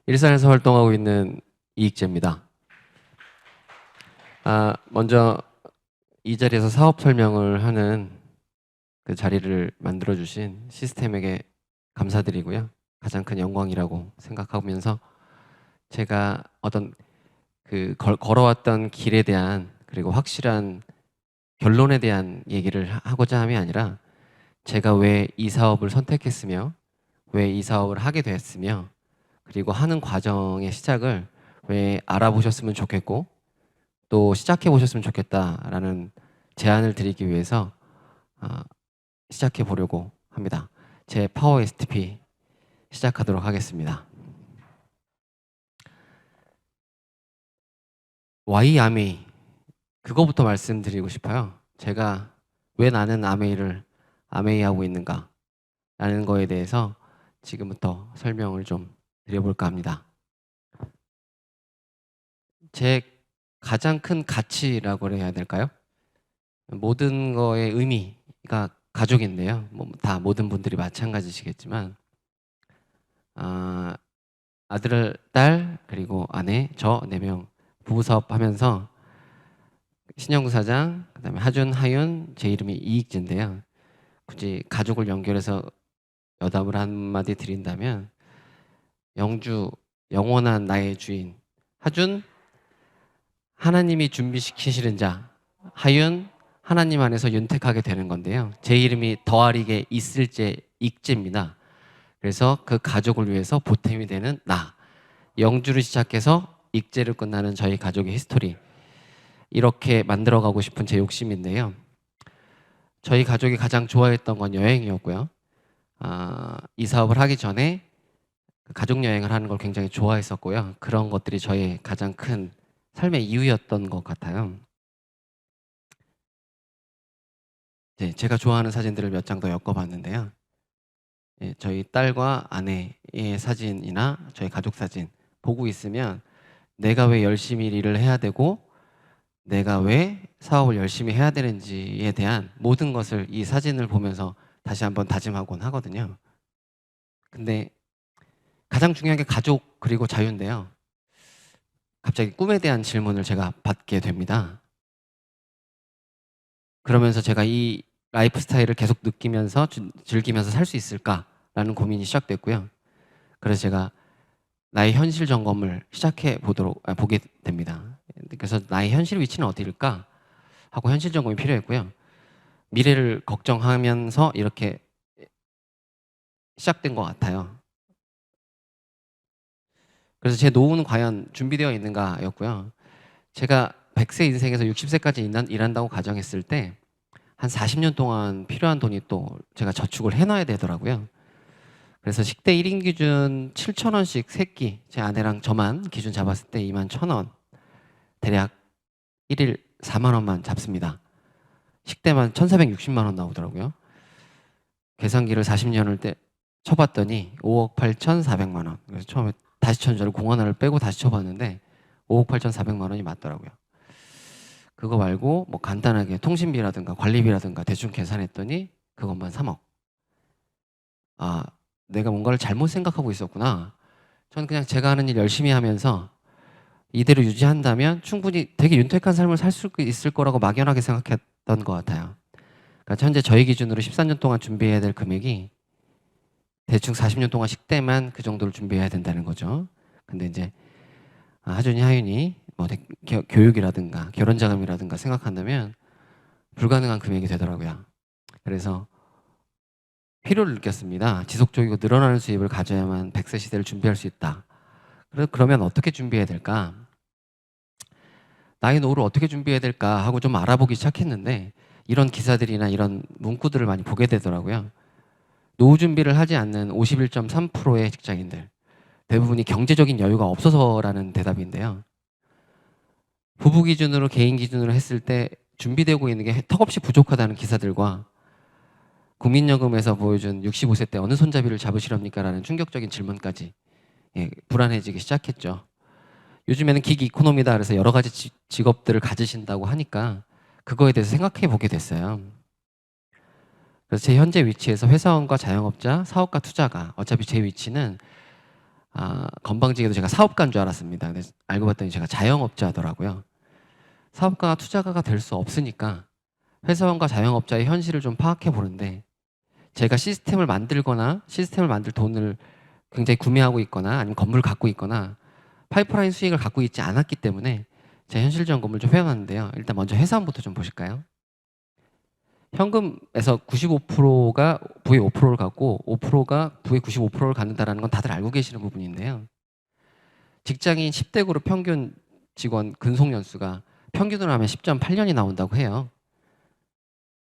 일산에서 활동하고 있는 이익재입니다. 먼저 이 자리에서 사업 설명을 하는 그 자리를 만들어주신 시스템에게 감사드리고요. 가장 큰 영광이라고 생각하면서 제가 어떤 걸어왔던 길에 대한 그리고 확실한 결론에 대한 얘기를 하고자 함이 아니라 제가 왜 이 사업을 선택했으며 왜 이 사업을 하게 됐으며 그리고 하는 과정의 시작을 왜 알아보셨으면 좋겠고 또 시작해 보셨으면 좋겠다라는 제안을 드리기 위해서 시작해 보려고 합니다. 제 파워 STP 시작하도록 하겠습니다. Why 아메이 그거부터 말씀드리고 싶어요. 제가 왜 나는 아메이를 아메이하고 있는가 라는 거에 대해서 지금부터 설명을 좀 드려볼까 합니다. 제 가장 큰 가치라고 해야 될까요? 모든 거의 의미가 가족인데요. 다 모든 분들이 마찬가지시겠지만 아들, 딸, 그리고 아내, 저 4명 부부 사업하면서 신영구 사장, 그다음에 하준, 하윤, 제 이름이 이익재인데요. 굳이 가족을 연결해서 여담을 한마디 드린다면 영주, 영원한 나의 주인 하준, 하나님이 준비시키시는 자 하윤, 하나님 안에서 윤택하게 되는 건데요. 제 이름이 더하리게 있을제 익재입니다. 그래서 그 가족을 위해서 보탬이 되는 나 영주를 시작해서 익재를 끝나는 저희 가족의 히스토리 이렇게 만들어가고 싶은 제 욕심인데요. 저희 가족이 가장 좋아했던 건 여행이었고요. 이 사업을 하기 전에 가족 여행을 하는 걸 굉장히 좋아했었고요. 그런 것들이 저의 가장 큰 삶의 이유였던 것 같아요. 제가 좋아하는 사진들을 몇 장 더 엮어봤는데요. 저희 딸과 아내의 사진이나 저희 가족 사진 보고 있으면 내가 왜 열심히 일을 해야 되고 내가 왜 사업을 열심히 해야 되는지에 대한 모든 것을 이 사진을 보면서 다시 한번 다짐하곤 하거든요. 근데 가장 중요한 게 가족 그리고 자유인데요. 갑자기 꿈에 대한 질문을 제가 받게 됩니다. 그러면서 제가 이 라이프 스타일을 계속 느끼면서 즐기면서 살 수 있을까라는 고민이 시작됐고요. 그래서 제가 나의 현실 점검을 시작해 보게 됩니다. 그래서 나의 현실 위치는 어디일까 하고 현실 점검이 필요했고요. 미래를 걱정하면서 이렇게 시작된 것 같아요. 그래서 제 노후는 과연 준비되어 있는가였고요. 제가 100세 인생에서 60세까지 일한다고 가정했을 때 한 40년 동안 필요한 돈이 또 제가 저축을 해놔야 되더라고요. 그래서 식대 1인 기준 7,000원씩 세 끼, 제 아내랑 저만 기준 잡았을 때 21,000원, 대략 1일 4만 원만 잡습니다. 식대만 1,460만 원 나오더라고요. 계산기를 40년을 쳐봤더니 5억 8,400만 원. 그래서 처음에 다시 천저를 공원화를 빼고 다시 쳐봤는데 5억 8,400만 원이 맞더라고요. 그거 말고 뭐 간단하게 통신비라든가 관리비라든가 대충 계산했더니 그것만 3억. 내가 뭔가를 잘못 생각하고 있었구나. 저는 그냥 제가 하는 일 열심히 하면서 이대로 유지한다면 충분히 되게 윤택한 삶을 살 수 있을 거라고 막연하게 생각했던 것 같아요. 그러니까 현재 저희 기준으로 14년 동안 준비해야 될 금액이 대충 40년 동안 식대만 그 정도를 준비해야 된다는 거죠. 근데 이제 하준이, 하윤이 뭐 교육이라든가 결혼자금이라든가 생각한다면 불가능한 금액이 되더라고요. 그래서 필요를 느꼈습니다. 지속적이고 늘어나는 수입을 가져야만 100세 시대를 준비할 수 있다. 그러면 어떻게 준비해야 될까? 나의 노후를 어떻게 준비해야 될까 하고 좀 알아보기 시작했는데 이런 기사들이나 이런 문구들을 많이 보게 되더라고요. 노후 준비를 하지 않는 51.3%의 직장인들 대부분이 경제적인 여유가 없어서라는 대답인데요. 부부 기준으로 개인 기준으로 했을 때 준비되고 있는 게 턱없이 부족하다는 기사들과 국민연금에서 보여준 65세 때 어느 손잡이를 잡으시렵니까? 라는 충격적인 질문까지 불안해지기 시작했죠. 요즘에는 기기 이코노미다 그래서 여러 가지 직업들을 가지신다고 하니까 그거에 대해서 생각해 보게 됐어요. 그래서 제 현재 위치에서 회사원과 자영업자, 사업가, 투자가 어차피 제 위치는 건방지게도 제가 사업가인 줄 알았습니다. 근데 알고 봤더니 제가 자영업자더라고요. 사업가가 투자가가 될 수 없으니까 회사원과 자영업자의 현실을 좀 파악해 보는데, 제가 시스템을 만들거나 시스템을 만들 돈을 굉장히 구매하고 있거나 아니면 건물을 갖고 있거나 파이프라인 수익을 갖고 있지 않았기 때문에 제 현실 점검을 좀 해봤는데요. 일단 먼저 회사원부터 좀 보실까요? 현금에서 95%가 부의 5%를 갖고 5%가 부의 95%를 갖는다는 건 다들 알고 계시는 부분인데요. 직장인 10대 그룹 평균 직원 근속 연수가 평균으로 하면 10.8년이 나온다고 해요.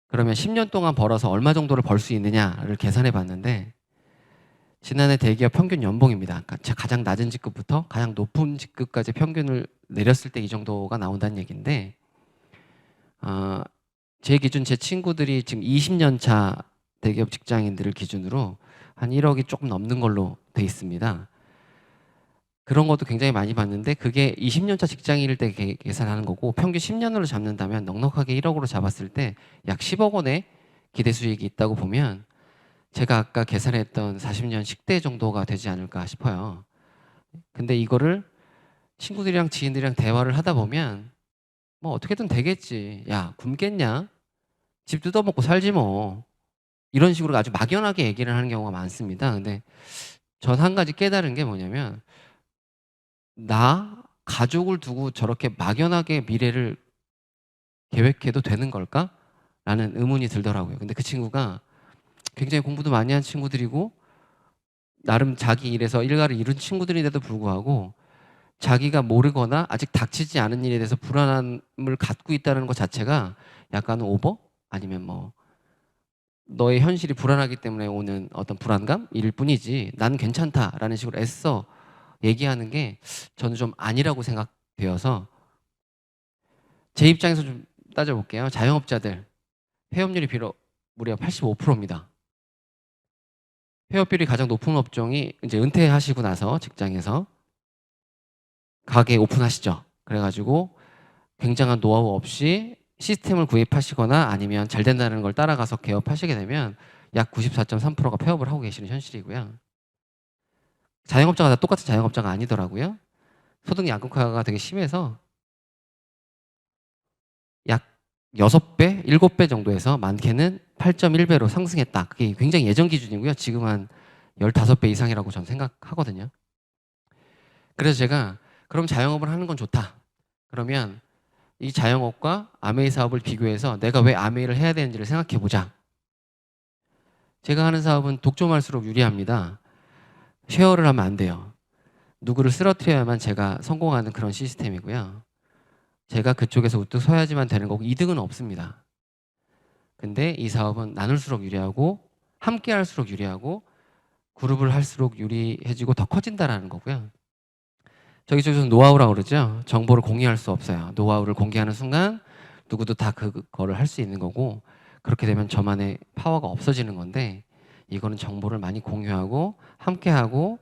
그러면 10년 동안 벌어서 얼마 정도를 벌 수 있느냐를 계산해 봤는데, 지난해 대기업 평균 연봉입니다. 그러니까 가장 낮은 직급부터 가장 높은 직급까지 평균을 내렸을 때 이 정도가 나온다는 얘기인데, 제 기준 제 친구들이 지금 20년 차 대기업 직장인들을 기준으로 한 1억이 조금 넘는 걸로 돼 있습니다. 그런 것도 굉장히 많이 봤는데, 그게 20년 차 직장인일 때 계산하는 거고, 평균 10년으로 잡는다면 넉넉하게 1억으로 잡았을 때 약 10억 원의 기대 수익이 있다고 보면 제가 아까 계산했던 40년 식대 정도가 되지 않을까 싶어요. 근데 이거를 친구들이랑 지인들이랑 대화를 하다 보면 뭐 어떻게든 되겠지. 야, 굶겠냐? 집 뜯어먹고 살지 뭐. 이런 식으로 아주 막연하게 얘기를 하는 경우가 많습니다. 근데 전 한 가지 깨달은 게 뭐냐면, 나 가족을 두고 저렇게 막연하게 미래를 계획해도 되는 걸까? 라는 의문이 들더라고요. 근데 그 친구가 굉장히 공부도 많이 한 친구들이고 나름 자기 일에서 일가를 이룬 친구들인데도 불구하고 자기가 모르거나 아직 닥치지 않은 일에 대해서 불안함을 갖고 있다는 것 자체가 약간 오버? 아니면 뭐 너의 현실이 불안하기 때문에 오는 어떤 불안감일 뿐이지 난 괜찮다라는 식으로 애써 얘기하는 게 저는 좀 아니라고 생각되어서, 제 입장에서 좀 따져볼게요. 자영업자들 폐업률이 무려 85%입니다. 폐업률이 가장 높은 업종이 이제 은퇴하시고 나서 직장에서 가게 오픈하시죠. 그래가지고 굉장한 노하우 없이 시스템을 구입하시거나 아니면 잘 된다는 걸 따라가서 개업하시게 되면 약 94.3%가 폐업을 하고 계시는 현실이고요. 자영업자가 다 똑같은 자영업자가 아니더라고요. 소득 양극화가 되게 심해서 약 6배, 7배 정도에서 많게는 8.1배로 상승했다. 그게 굉장히 예전 기준이고요. 지금 한 15배 이상이라고 저는 생각하거든요. 그래서 제가 그럼 자영업을 하는 건 좋다. 그러면 이 자영업과 아메이 사업을 비교해서 내가 왜 아메이를 해야 되는지를 생각해 보자. 제가 하는 사업은 독점할수록 유리합니다. 쉐어를 하면 안 돼요. 누구를 쓰러뜨려야만 제가 성공하는 그런 시스템이고요. 제가 그쪽에서 우뚝 서야지만 되는 거고 이득은 없습니다. 근데 이 사업은 나눌수록 유리하고 함께 할수록 유리하고 그룹을 할수록 유리해지고 더 커진다라는 거고요. 저기 쪽에서 노하우라고 그러죠. 정보를 공유할 수 없어요. 노하우를 공개하는 순간 누구도 다 그거를 할 수 있는 거고, 그렇게 되면 저만의 파워가 없어지는 건데, 이거는 정보를 많이 공유하고 함께하고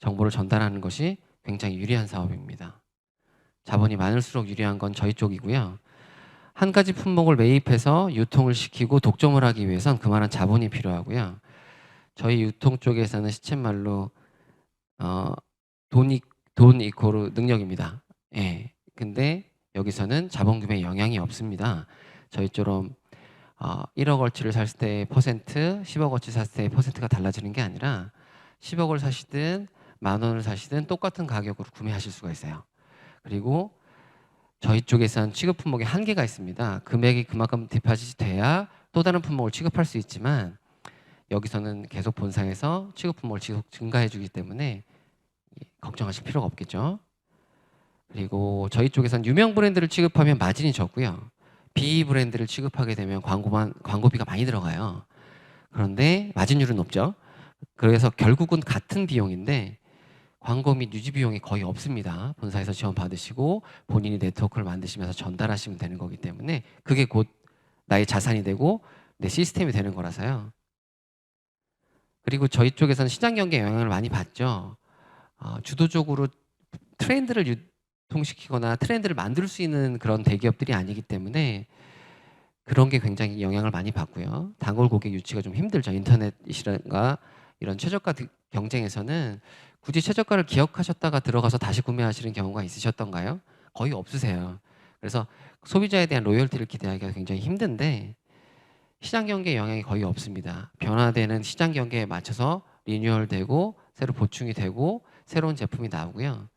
정보를 전달하는 것이 굉장히 유리한 사업입니다. 자본이 많을수록 유리한 건 저희 쪽이고요. 한 가지 품목을 매입해서 유통을 시키고 독점을 하기 위해선 그만한 자본이 필요하고요. 저희 유통 쪽에서는 시쳇말로 돈 이코르 능력입니다. 예. 근데 여기서는 자본 규모에 영향이 없습니다. 저희처럼 1억 얼치를 살 때 퍼센트, 10억 얼치 샀을 때 퍼센트가 달라지는 게 아니라 10억을 사시든 10,000원을 사시든 똑같은 가격으로 구매하실 수가 있어요. 그리고 저희 쪽에서는 취급 품목에 한계가 있습니다. 금액이 그만큼 디파짓이 돼야 또 다른 품목을 취급할 수 있지만, 여기서는 계속 본사에서 취급 품목을 계속 증가해 주기 때문에 걱정하실 필요가 없겠죠. 그리고 저희 쪽에서는 유명 브랜드를 취급하면 마진이 적고요. B 브랜드를 취급하게 되면 광고비가 많이 들어가요. 그런데 마진율은 높죠. 그래서 결국은 같은 비용인데 광고 및 유지 비용이 거의 없습니다. 본사에서 지원 받으시고 본인이 네트워크를 만드시면서 전달하시면 되는 거기 때문에 그게 곧 나의 자산이 되고 내 시스템이 되는 거라서요. 그리고 저희 쪽에서는 시장 경계에 영향을 많이 받죠. 주도적으로 트렌드를 유통시키거나 트렌드를 만들 수 있는 그런 대기업들이 아니기 때문에 그런 게 굉장히 영향을 많이 받고요. 단골 고객 유치가 좀 힘들죠. 인터넷이라든가 이런 최저가 경쟁에서는 굳이 최저가를 기억하셨다가 들어가서 다시 구매하시는 경우가 있으셨던가요? 거의 없으세요. 그래서 소비자에 대한 로열티를 기대하기가 굉장히 힘든데 시장 경계에 영향이 거의 없습니다. 변화되는 시장 경계에 맞춰서 리뉴얼되고 새로 보충이 되고 새로운 제품이 나오고요.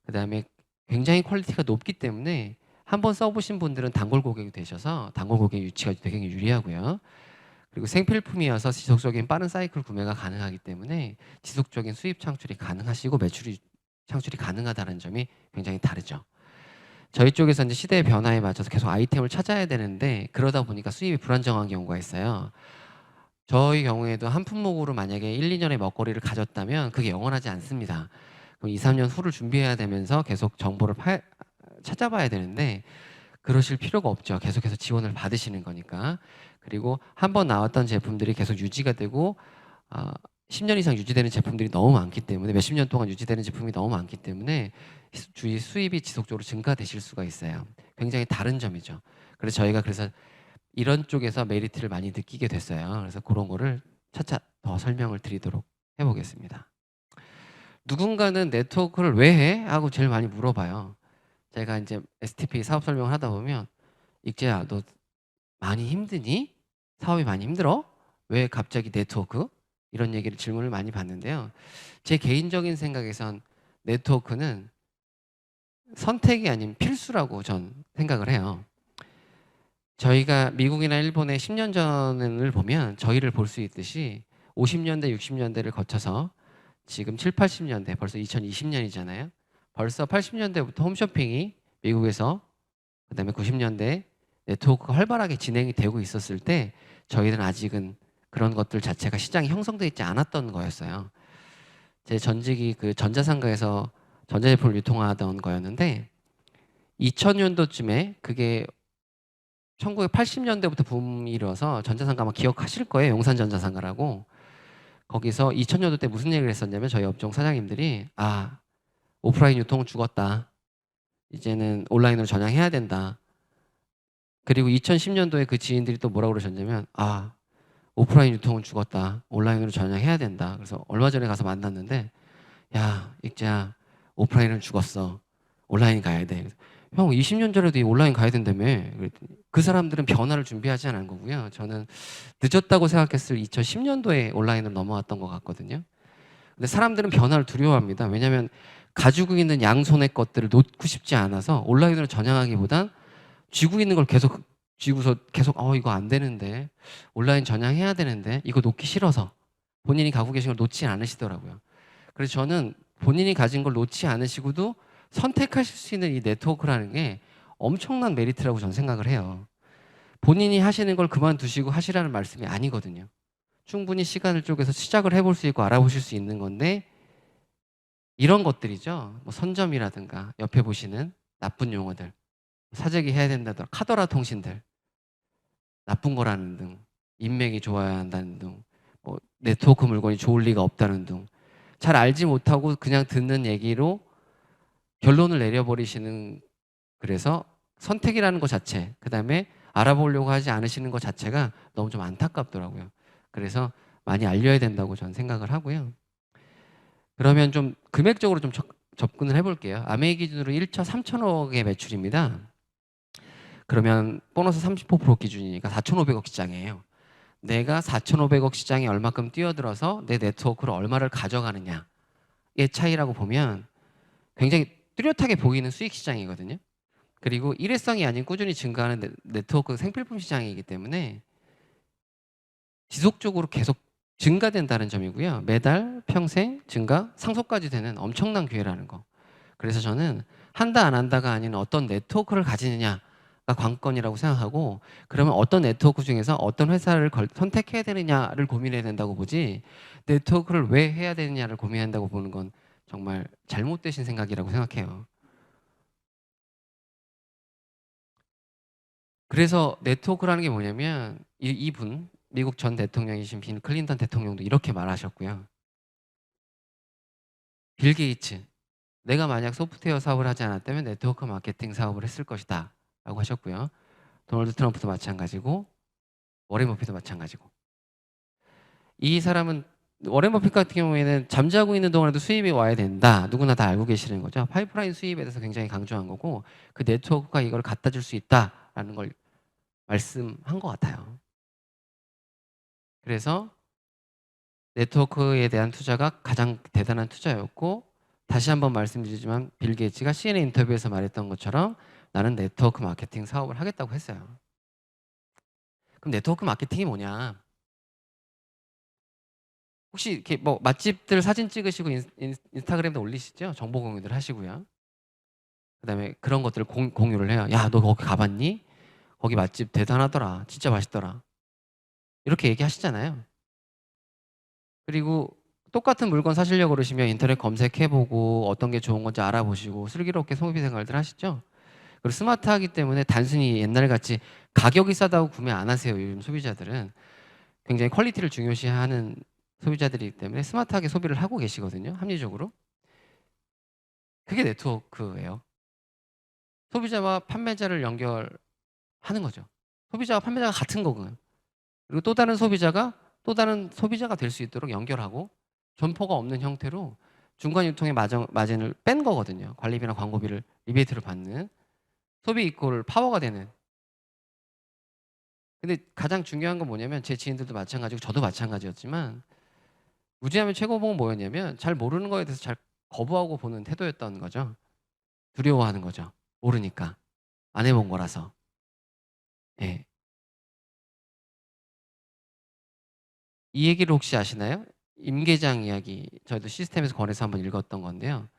그다음에 굉장히 퀄리티가 높기 때문에 한번 써보신 분들은 단골 고객이 되셔서 단골 고객 유치가 되게 유리하고요. 그리고 생필품이어서 지속적인 빠른 사이클 구매가 가능하기 때문에 지속적인 수입 창출이 가능하시고 매출이 창출이 가능하다는 점이 굉장히 다르죠. 저희 쪽에서 이제 시대의 변화에 맞춰서 계속 아이템을 찾아야 되는데 그러다 보니까 수입이 불안정한 경우가 있어요. 저희 경우에도 한 품목으로 만약에 1-2년의 먹거리를 가졌다면 그게 영원하지 않습니다. 그럼 2-3년 후를 준비해야 되면서 계속 정보를 찾아봐야 되는데 그러실 필요가 없죠. 계속해서 지원을 받으시는 거니까. 그리고 한 번 나왔던 제품들이 계속 유지가 되고 10년 이상 유지되는 제품들이 너무 많기 때문에 몇십 년 동안 유지되는 제품이 너무 많기 때문에 주위 수입이 지속적으로 증가되실 수가 있어요. 굉장히 다른 점이죠. 그래서 저희가 이런 쪽에서 메리트를 많이 느끼게 됐어요. 그래서 그런 거를 차차 더 설명을 드리도록 해보겠습니다. 누군가는 네트워크를 왜 해? 하고 제일 많이 물어봐요. 제가 이제 STP 사업 설명을 하다 보면 익재야 너 많이 힘드니? 사업이 많이 힘들어? 왜 갑자기 네트워크? 이런 얘기를 질문을 많이 받는데요. 제 개인적인 생각에선 네트워크는 선택이 아닌 필수라고 전 생각을 해요. 저희가 미국이나 일본의 10년 전을 보면 저희를 볼 수 있듯이 50년대, 60년대를 거쳐서 지금 7, 80년대 벌써 2020년이잖아요. 벌써 80년대부터 홈쇼핑이 미국에서 그다음에 90년대 네트워크가 활발하게 진행이 되고 있었을 때 저희는 아직은 그런 것들 자체가 시장이 형성되어 있지 않았던 거였어요. 제 전직이 그 전자상가에서 전자제품을 유통하던 거였는데 2000년도쯤에 그게 1980년대부터 붐이 일어서 전자상가 아마 기억하실 거예요. 용산전자상가라고. 거기서 2000년도 때 무슨 얘기를 했었냐면 저희 업종 사장님들이 오프라인 유통은 죽었다. 이제는 온라인으로 전향해야 된다. 그리고 2010년도에 그 지인들이 또 뭐라고 그러셨냐면 오프라인 유통은 죽었다. 온라인으로 전향해야 된다. 그래서 얼마 전에 가서 만났는데 야 익재야 오프라인은 죽었어. 온라인 가야 돼. 형 20년 전에도 이 온라인 가야 된다며. 그랬더니 그 사람들은 변화를 준비하지 않은 거고요. 저는 늦었다고 생각했을 2010년도에 온라인으로 넘어왔던 것 같거든요. 근데 사람들은 변화를 두려워합니다. 왜냐하면 가지고 있는 양손의 것들을 놓고 싶지 않아서 온라인으로 전향하기보단 쥐고 있는 걸 계속 쥐고서 계속 이거 안 되는데 온라인 전향해야 되는데 이거 놓기 싫어서 본인이 갖고 계신 걸 놓지 않으시더라고요. 그래서 저는 본인이 가진 걸 놓지 않으시고도 선택하실 수 있는 이 네트워크라는 게 엄청난 메리트라고 저는 생각을 해요. 본인이 하시는 걸 그만두시고 하시라는 말씀이 아니거든요. 충분히 시간을 쪼개서 시작을 해볼 수 있고 알아보실 수 있는 건데 이런 것들이죠. 뭐 선점이라든가 옆에 보시는 나쁜 용어들, 사재기 해야 된다더라, 카더라 통신들, 나쁜 거라는 등, 인맥이 좋아야 한다는 등, 뭐 네트워크 물건이 좋을 리가 없다는 등, 잘 알지 못하고 그냥 듣는 얘기로 결론을 내려버리시는 그래서 선택이라는 것 자체, 그 다음에 알아보려고 하지 않으시는 것 자체가 너무 좀 안타깝더라고요. 그래서 많이 알려야 된다고 저는 생각을 하고요. 그러면 좀 금액적으로 좀 접근을 해볼게요. 아메이 기준으로 1차 3천억의 매출입니다. 그러면 보너스 35% 기준이니까 4,500억 시장이에요. 내가 4,500억 시장에 얼마큼 뛰어들어서 내 네트워크를 얼마를 가져가느냐의 차이라고 보면 굉장히 뚜렷하게 보이는 수익 시장이거든요. 그리고 일회성이 아닌 꾸준히 증가하는 네트워크 생필품 시장이기 때문에 지속적으로 계속 증가된다는 점이고요. 매달 평생 증가 상속까지 되는 엄청난 기회라는 거. 그래서 저는 한다 안 한다가 아닌 어떤 네트워크를 가지느냐가 관건이라고 생각하고 그러면 어떤 네트워크 중에서 어떤 회사를 선택해야 되느냐를 고민해야 된다고 보지 네트워크를 왜 해야 되느냐를 고민한다고 보는 건 정말 잘못되신 생각이라고 생각해요. 그래서 네트워크라는 게 뭐냐면 이분 미국 전 대통령이신 빌 클린턴 대통령도 이렇게 말하셨고요. 빌 게이츠 내가 만약 소프트웨어 사업을 하지 않았다면 네트워크 마케팅 사업을 했을 것이다 라고 하셨고요. 도널드 트럼프도 마찬가지고 워렌 버핏도 마찬가지고 이 사람은 워렌 버핏 같은 경우에는 잠자고 있는 동안에도 수입이 와야 된다. 누구나 다 알고 계시는 거죠. 파이프라인 수입에 대해서 굉장히 강조한 거고 그 네트워크가 이걸 갖다 줄 수 있다라는 걸 말씀한 것 같아요. 그래서 네트워크에 대한 투자가 가장 대단한 투자였고 다시 한번 말씀드리지만 빌 게이츠가 CNN 인터뷰에서 말했던 것처럼 나는 네트워크 마케팅 사업을 하겠다고 했어요. 그럼 네트워크 마케팅이 뭐냐? 혹시 이렇게 뭐 맛집들 사진 찍으시고 인스타그램에 올리시죠? 정보 공유들 하시고요. 그다음에 그런 것들을 공유를 해요. 야, 너 거기 가봤니? 거기 맛집 대단하더라. 진짜 맛있더라. 이렇게 얘기하시잖아요. 그리고 똑같은 물건 사시려고 그러시면 인터넷 검색해보고 어떤 게 좋은 건지 알아보시고 슬기롭게 소비 생활들 하시죠. 그리고 스마트하기 때문에 단순히 옛날같이 가격이 싸다고 구매 안 하세요. 요즘 소비자들은 굉장히 퀄리티를 중요시하는 소비자들이기 때문에 스마트하게 소비를 하고 계시거든요. 합리적으로. 그게 네트워크예요. 소비자와 판매자를 연결하는 거죠. 소비자와 판매자가 같은 거고요. 그리고 또 다른 소비자가 또 다른 소비자가 될 수 있도록 연결하고 점포가 없는 형태로 중간 유통의 마진을 뺀 거거든요. 관리비나 광고비를 리베이트를 받는 소비 이퀄 파워가 되는. 근데 가장 중요한 건 뭐냐면 제 지인들도 마찬가지고 저도 마찬가지였지만 무지하면 최고봉은 뭐였냐면 잘 모르는 거에 대해서 잘 거부하고 보는 태도였던 거죠. 두려워하는 거죠. 모르니까. 안 해본 거라서. 예. 이 얘기를 혹시 아시나요? 임계장 이야기. 저희도 시스템에서 권해서 한번 읽었던 건데요.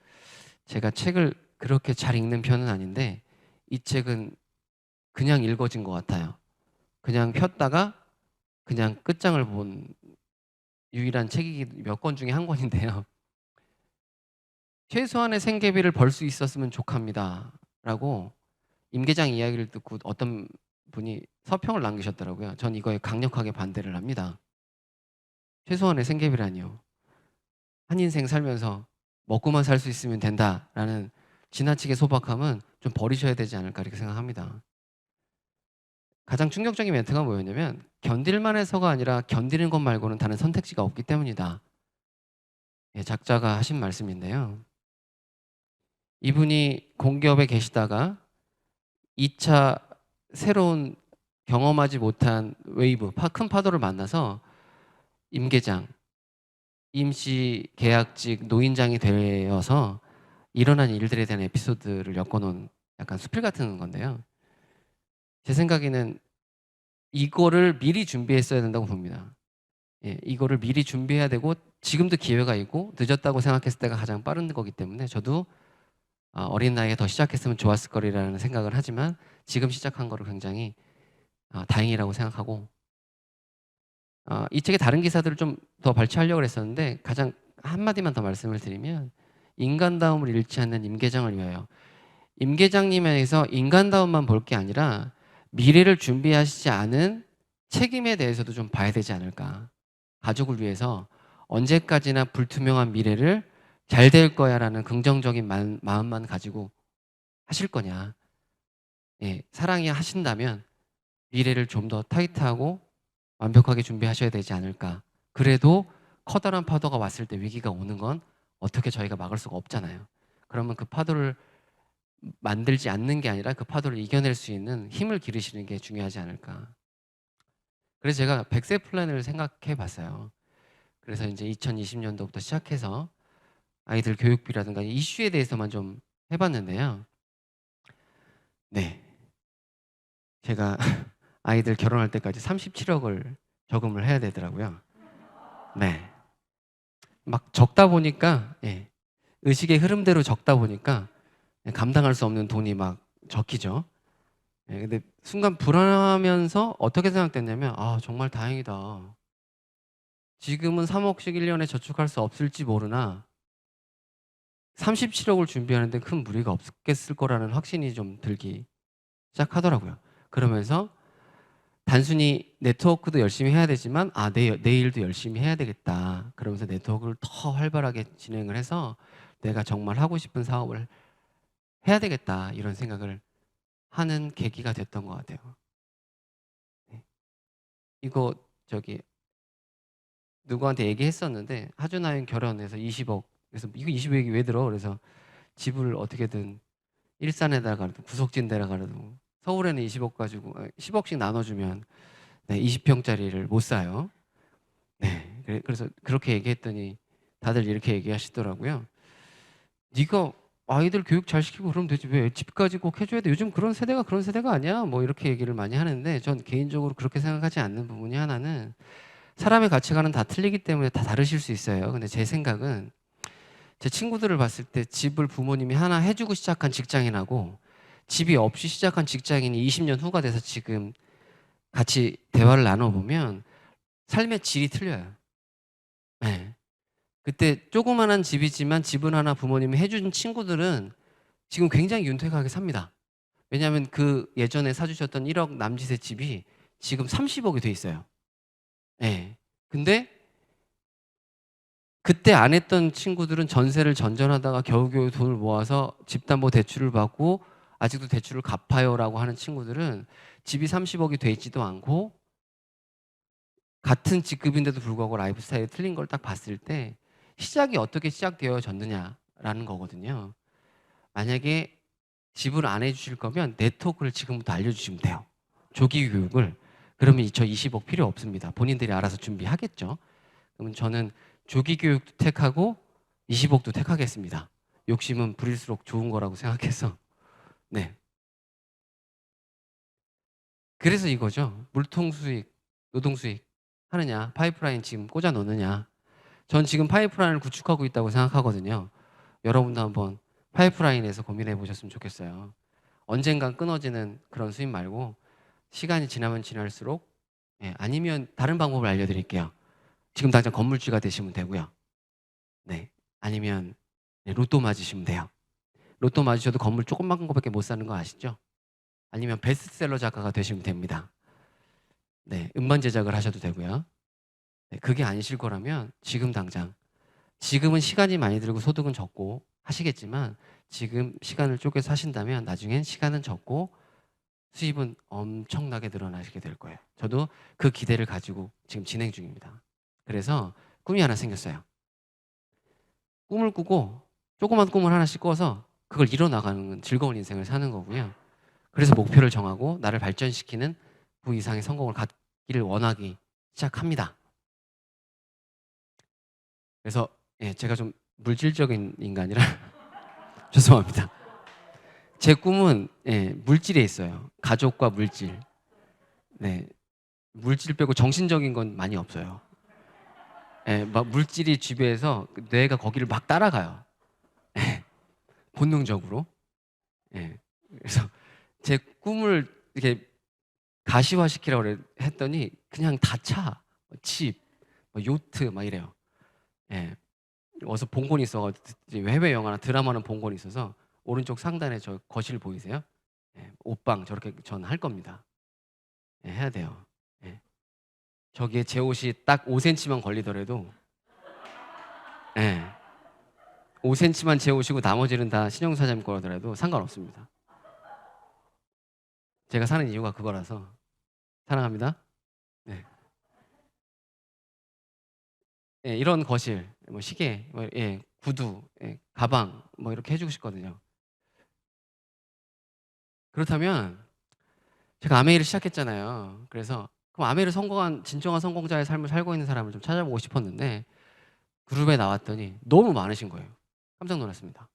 제가 책을 그렇게 잘 읽는 편은 아닌데 이 책은 그냥 읽어진 것 같아요. 그냥 폈다가 그냥 끝장을 본 유일한 책이 몇 권 중에 한 권인데요. 최소한의 생계비를 벌 수 있었으면 좋합니다. 라고 임계장 이야기를 듣고 어떤 분이 서평을 남기셨더라고요. 전 이거에 강력하게 반대를 합니다. 최소한의 생계비라니요. 한 인생 살면서 먹고만 살 수 있으면 된다라는 지나치게 소박함은 좀 버리셔야 되지 않을까 이렇게 생각합니다. 가장 충격적인 멘트가 뭐였냐면 견딜만 해서가 아니라 견디는 것 말고는 다른 선택지가 없기 때문이다. 예, 작자가 하신 말씀인데요. 이분이 공기업에 계시다가 2차 새로운 경험하지 못한 웨이브, 큰 파도를 만나서 임계장, 임시 계약직 노인장이 되어서 일어난 일들에 대한 에피소드를 엮어놓은 약간 수필 같은 건데요. 제 생각에는 이거를 미리 준비했어야 된다고 봅니다. 예, 이거를 미리 준비해야 되고 지금도 기회가 있고 늦었다고 생각했을 때가 가장 빠른 거기 때문에 저도 어린 나이에 더 시작했으면 좋았을 거리라는 생각을 하지만 지금 시작한 거를 굉장히 다행이라고 생각하고 이 책의 다른 기사들을 좀 더 발췌하려고 했었는데 가장 한마디만 더 말씀을 드리면 인간다움을 잃지 않는 임계장을 위하여 임계장님에서 인간다움만 볼 게 아니라 미래를 준비하시지 않은 책임에 대해서도 좀 봐야 되지 않을까. 가족을 위해서 언제까지나 불투명한 미래를 잘 될 거야라는 긍정적인 마음만 가지고 하실 거냐. 예, 사랑이 하신다면 미래를 좀 더 타이트하고 완벽하게 준비하셔야 되지 않을까. 그래도 커다란 파도가 왔을 때 위기가 오는 건 어떻게 저희가 막을 수가 없잖아요. 그러면 그 파도를 만들지 않는 게 아니라 그 파도를 이겨낼 수 있는 힘을 기르시는 게 중요하지 않을까. 그래서 제가 100세 플랜을 생각해 봤어요. 그래서 이제 2020년도부터 시작해서 아이들 교육비라든가 이슈에 대해서만 좀 해봤는데요. 네. 제가 아이들 결혼할 때까지 37억을 저금을 해야 되더라고요. 네. 막 적다 보니까, 예. 의식의 흐름대로 적다 보니까 감당할 수 없는 돈이 막 적히죠. 예, 근데 순간 불안하면서 어떻게 생각됐냐면, 정말 다행이다. 지금은 3억씩 1년에 저축할 수 없을지 모르나 37억을 준비하는데 큰 무리가 없겠을 거라는 확신이 좀 들기 시작하더라고요. 그러면서 단순히 네트워크도 열심히 해야 되지만 내일도 열심히 해야 되겠다. 그러면서 네트워크를 더 활발하게 진행을 해서 내가 정말 하고 싶은 사업을 해야 되겠다. 이런 생각을 하는 계기가 됐던 것 같아요. 네. 이거 저기 누구한테 얘기했었는데 하준하윤 결혼해서 20억. 그래서 이거 20억이 왜 들어? 그래서 집을 어떻게든 일산에다가라도 구석진 데다가라도 서울에는 20억 가지고 10억씩 나눠주면 네, 20평짜리를 못 사요. 네, 그래서 그렇게 얘기했더니 다들 이렇게 얘기하시더라고요. 네가 아이들 교육 잘 시키고 그러면 되지 왜 집까지 꼭 해줘야 돼? 요즘 그런 세대가 그런 세대가 아니야. 뭐 이렇게 얘기를 많이 하는데 전 개인적으로 그렇게 생각하지 않는 부분이 하나는 사람의 가치관은 다 틀리기 때문에 다 다르실 수 있어요. 근데 제 생각은 제 친구들을 봤을 때 집을 부모님이 하나 해주고 시작한 직장인하고 집이 없이 시작한 직장인이 20년 후가 돼서 지금 같이 대화를 나눠보면 삶의 질이 틀려요. 네. 그때 조그만한 집이지만 집을 하나 부모님이 해준 친구들은 지금 굉장히 윤택하게 삽니다. 왜냐하면 그 예전에 사주셨던 1억 남짓의 집이 지금 30억이 돼 있어요. 네. 근데 그때 안 했던 친구들은 전세를 전전하다가 겨우겨우 돈을 모아서 집담보대출을 받고 아직도 대출을 갚아요라고 하는 친구들은 집이 30억이 돼 있지도 않고 같은 직급인데도 불구하고 라이프 스타일이 틀린 걸 딱 봤을 때 시작이 어떻게 시작되어졌느냐라는 거거든요. 만약에 지불 안 해주실 거면 네트워크를 지금부터 알려주시면 돼요. 조기 교육을. 그러면 저 20억 필요 없습니다. 본인들이 알아서 준비하겠죠. 그러면 저는 조기 교육도 택하고 20억도 택하겠습니다. 욕심은 부릴수록 좋은 거라고 생각해서. 네. 그래서 이거죠. 물통 수익, 노동 수익 하느냐, 파이프라인 지금 꽂아 놓느냐. 전 지금 파이프라인을 구축하고 있다고 생각하거든요. 여러분도 한번 파이프라인에서 고민해 보셨으면 좋겠어요. 언젠간 끊어지는 그런 수입 말고 시간이 지나면 지날수록 아니면 다른 방법을 알려드릴게요. 지금 당장 건물주가 되시면 되고요. 네. 아니면 로또 맞으시면 돼요. 로또 맞으셔도 건물 조그만 거밖에 못 사는 거 아시죠? 아니면 베스트셀러 작가가 되시면 됩니다. 네. 음반 제작을 하셔도 되고요. 네, 그게 아니실 거라면 지금 당장 지금은 시간이 많이 들고 소득은 적고 하시겠지만 지금 시간을 쪼개서 하신다면 나중엔 시간은 적고 수입은 엄청나게 늘어나시게 될 거예요. 저도 그 기대를 가지고 지금 진행 중입니다. 그래서 꿈이 하나 생겼어요. 꿈을 꾸고 조그만 꿈을 하나씩 꿔서 그걸 이뤄나가는 즐거운 인생을 사는 거고요. 그래서 목표를 정하고 나를 발전시키는 그 이상의 성공을 갖기를 원하기 시작합니다. 그래서 제가 좀 물질적인 인간이라 죄송합니다. 제 꿈은 물질에 있어요. 가족과 물질. 네, 물질 빼고 정신적인 건 많이 없어요. 막 물질이 지배해서 뇌가 거기를 막 따라가요. 본능적으로. 그래서 제 꿈을 이렇게 가시화시키라고 했더니 그냥 다 차. 집, 뭐 요트 막 이래요. 어서 본권이 있어가지고 해외 영화나 드라마는 본권이 있어서 오른쪽 상단에 저 거실 보이세요? 옷방 저렇게 전 할 겁니다. 해야 돼요. 예. 저기에 제 옷이 딱 5cm만 걸리더라도 5cm만 제 옷이고 나머지는 다 신영 사장님 거라더라도 상관없습니다. 제가 사는 이유가 그거라서 사랑합니다. 네. 이런 거실, 뭐 시계, 뭐 구두, 가방 뭐 이렇게 해주고 싶거든요. 그렇다면 제가 아메이를 시작했잖아요. 그래서 그럼 아메이를 성공한 진정한 성공자의 삶을 살고 있는 사람을 좀 찾아보고 싶었는데 그룹에 나왔더니 너무 많으신 거예요. 깜짝 놀랐습니다.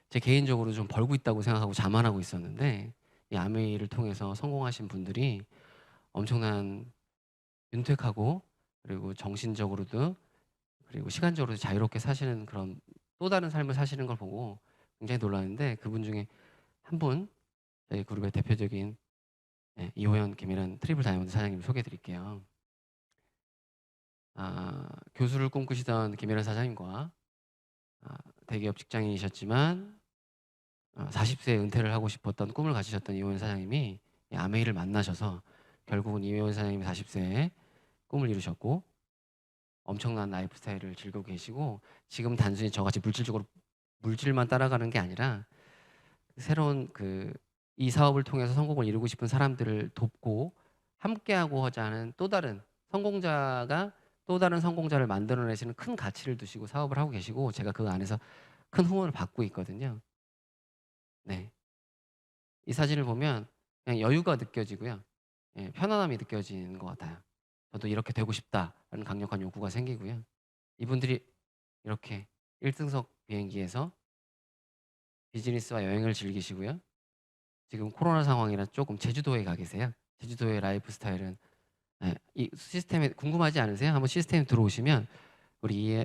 제 개인적으로 좀 벌고 있다고 생각하고 자만하고 있었는데 이 아메이를 통해서 성공하신 분들이 엄청난 윤택하고 그리고 정신적으로도 그리고 시간적으로도 자유롭게 사시는 그런 또 다른 삶을 사시는 걸 보고 굉장히 놀랐는데 그분 중에 한 분 저희 그룹의 대표적인 이호연 김이란 트리플 다이아몬드 사장님 소개해 드릴게요. 교수를 꿈꾸시던 김이란 사장님과 대기업 직장인이셨지만 40세에 은퇴를 하고 싶었던 꿈을 가지셨던 이호연 사장님이 이 아메이를 만나셔서 결국은 이호연 사장님이 40세에 꿈을 이루셨고 엄청난 라이프 스타일을 즐기고 계시고 지금 단순히 저같이 물질적으로 물질만 따라가는 게 아니라 새로운 이 사업을 통해서 성공을 이루고 싶은 사람들을 돕고 함께하고자 하는 또 다른 성공자가 또 다른 성공자를 만들어내시는 큰 가치를 두시고 사업을 하고 계시고 제가 그 안에서 큰 후원을 받고 있거든요. 네. 이 사진을 보면 그냥 여유가 느껴지고요. 예, 편안함이 느껴지는 것 같아요. 저도 이렇게 되고 싶다라는 강력한 욕구가 생기고요. 이분들이 이렇게 1등석 비행기에서 비즈니스와 여행을 즐기시고요. 지금 코로나 상황이라 조금 제주도에 가 계세요. 제주도의 라이프 스타일은 예, 이 시스템에 궁금하지 않으세요? 한번 시스템에 들어오시면 우리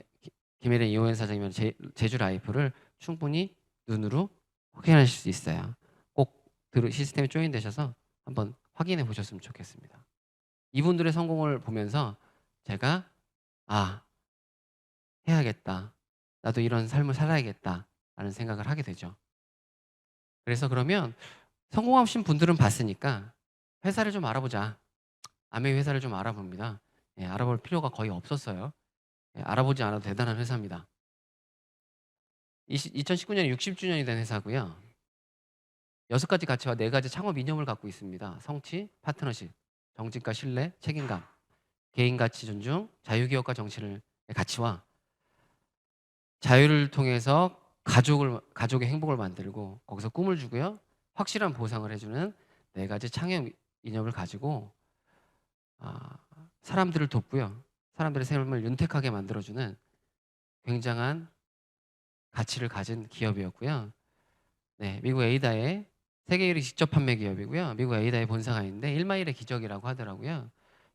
김혜련 이호연 사장님은 제주 라이프를 충분히 눈으로 확인하실 수 있어요. 꼭 시스템에 조인되셔서 한번 확인해 보셨으면 좋겠습니다. 이분들의 성공을 보면서 제가 '아 해야겠다. 나도 이런 삶을 살아야겠다.'라는 생각을 하게 되죠. 그래서 그러면 성공하신 분들은 봤으니까 '회사를 좀 알아보자.' 아메이 회사를 좀 알아봅니다. 예, 알아볼 필요가 거의 없었어요. 예, 알아보지 않아도 대단한 회사입니다. 2019년에 60주년이 된 회사고요. 6가지 가치와 4가지 창업 이념을 갖고 있습니다. 성취, 파트너십, 정직과 신뢰, 책임감, 개인 가치 존중, 자유기업가 정신을 가치와 자유를 통해서 가족의 행복을 만들고 거기서 꿈을 주고요. 확실한 보상을 해주는 4가지 창업 이념을 가지고 아, 사람들을 돕고요. 사람들의 삶을 윤택하게 만들어주는 굉장한 가치를 가진 기업이었고요. 네, 미국 에이다의 세계 1위 직접 판매 기업이고요. 미국 에이다의 본사가 있는데 1마일의 기적이라고 하더라고요.